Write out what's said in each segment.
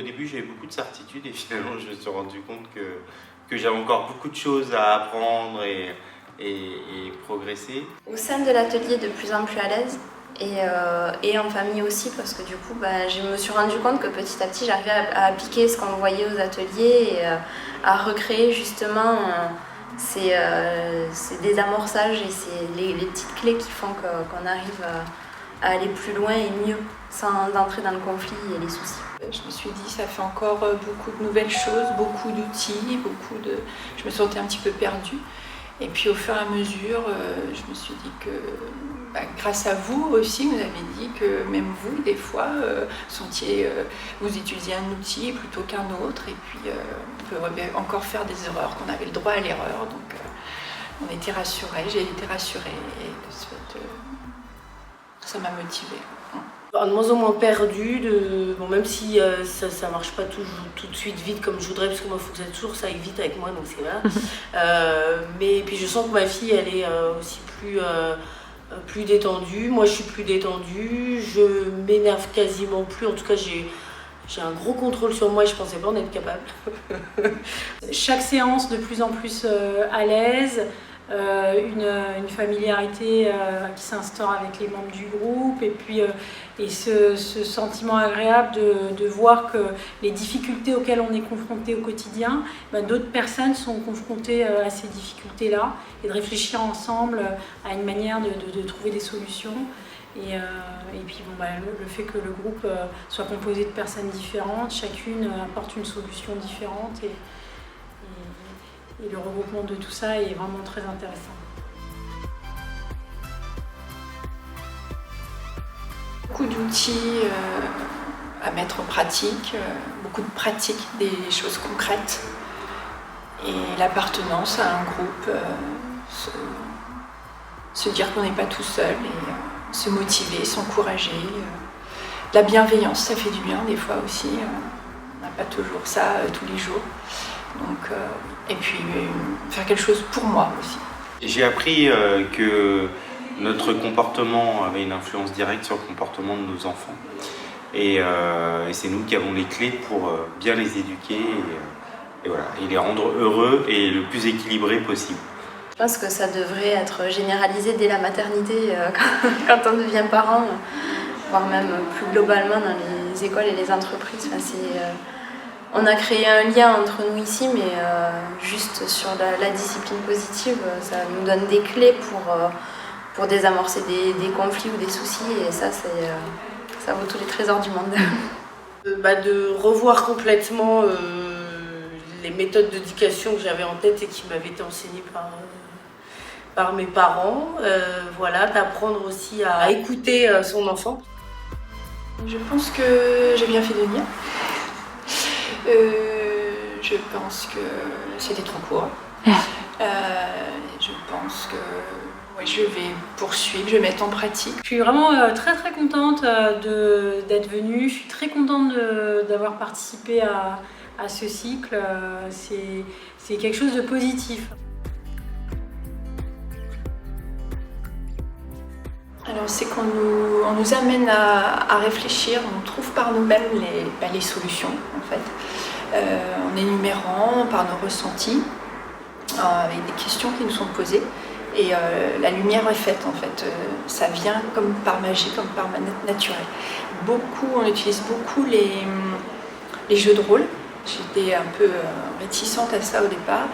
début, j'avais beaucoup de certitudes et finalement, je me suis rendu compte que j'avais encore beaucoup de choses à apprendre et progresser. Au sein de l'atelier, de plus en plus à l'aise et en famille aussi, parce que du coup, je me suis rendu compte que petit à petit, j'arrivais à appliquer ce qu'on voyait aux ateliers et à recréer justement ces désamorçages et les petites clés qui font qu'on arrive à aller plus loin et mieux sans entrer dans le conflit et les soucis. Je me suis dit, ça fait encore beaucoup de nouvelles choses, beaucoup d'outils, je me sentais un petit peu perdue. Et puis au fur et à mesure, je me suis dit que grâce à vous aussi, vous avez dit que même vous, des fois, vous utilisiez un outil plutôt qu'un autre. Et puis on peut encore faire des erreurs, qu'on avait le droit à l'erreur. Donc on était rassurés, j'ai été rassurée. Et de ce fait, ça m'a motivée. De moins en moins perdue, même si ça marche pas toujours tout de suite vite comme je voudrais, parce que moi il faut que ça aille vite avec moi, donc c'est là. Mais puis je sens que ma fille elle est aussi plus détendue, moi je suis plus détendue, je m'énerve quasiment plus, en tout cas j'ai un gros contrôle sur moi et je pensais pas en être capable. Chaque séance de plus en plus à l'aise. Une familiarité qui s'instaure avec les membres du groupe et puis ce sentiment agréable de voir que les difficultés auxquelles on est confronté au quotidien, d'autres personnes sont confrontées à ces difficultés-là et de réfléchir ensemble à une manière de trouver des solutions. Et puis le fait que le groupe soit composé de personnes différentes, chacune apporte une solution différente et le regroupement de tout ça est vraiment très intéressant. Beaucoup d'outils à mettre en pratique, beaucoup de pratiques, des choses concrètes. Et l'appartenance à un groupe, se dire qu'on n'est pas tout seul et se motiver, s'encourager. La bienveillance, ça fait du bien des fois aussi. On n'a pas toujours ça tous les jours. Donc, et puis faire quelque chose pour moi aussi. J'ai appris que notre comportement avait une influence directe sur le comportement de nos enfants. Et c'est nous qui avons les clés pour bien les éduquer et les rendre heureux et le plus équilibrés possible. Je pense que ça devrait être généralisé dès la maternité quand on devient parent, voire même plus globalement dans les écoles et les entreprises. On a créé un lien entre nous ici, mais juste sur la discipline positive, ça nous donne des clés pour désamorcer des conflits ou des soucis, et ça vaut tous les trésors du monde. De revoir complètement les méthodes d'éducation que j'avais en tête et qui m'avaient été enseignées par mes parents, d'apprendre aussi à écouter son enfant. Je pense que j'ai bien fait de venir. Je pense que c'était trop court. Je pense que je vais poursuivre, je vais mettre en pratique. Je suis vraiment très très contente d'être venue. Je suis très contente d'avoir participé à ce cycle. C'est quelque chose de positif. Alors c'est qu'on nous amène à réfléchir, on trouve par nous-mêmes les solutions en fait, en énumérant par nos ressentis, avec des questions qui nous sont posées et la lumière est faite en fait, ça vient comme par magie, comme par naturel. On utilise beaucoup les jeux de rôle, j'étais un peu réticente à ça au départ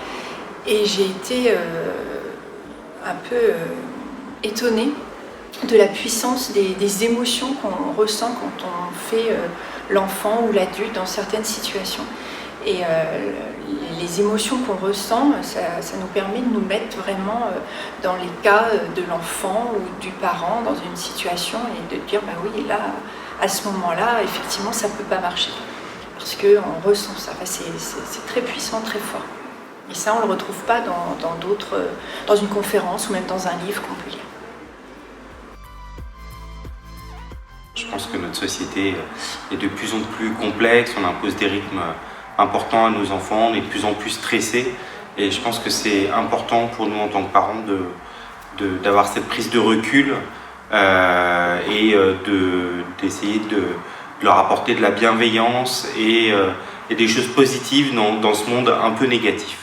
et j'ai été un peu étonnée de la puissance des émotions qu'on ressent quand on fait l'enfant ou l'adulte dans certaines situations. Et les émotions qu'on ressent, ça nous permet de nous mettre vraiment dans les cas de l'enfant ou du parent dans une situation et de dire oui, là, à ce moment-là, effectivement, ça ne peut pas marcher. Parce qu'on ressent ça, c'est très puissant, très fort. Et ça, on ne le retrouve pas dans une conférence ou même dans un livre qu'on peut lire. Je pense que notre société est de plus en plus complexe, on impose des rythmes importants à nos enfants, on est de plus en plus stressés et je pense que c'est important pour nous en tant que parents d'avoir cette prise de recul et d'essayer leur apporter de la bienveillance et des choses positives dans ce monde un peu négatif.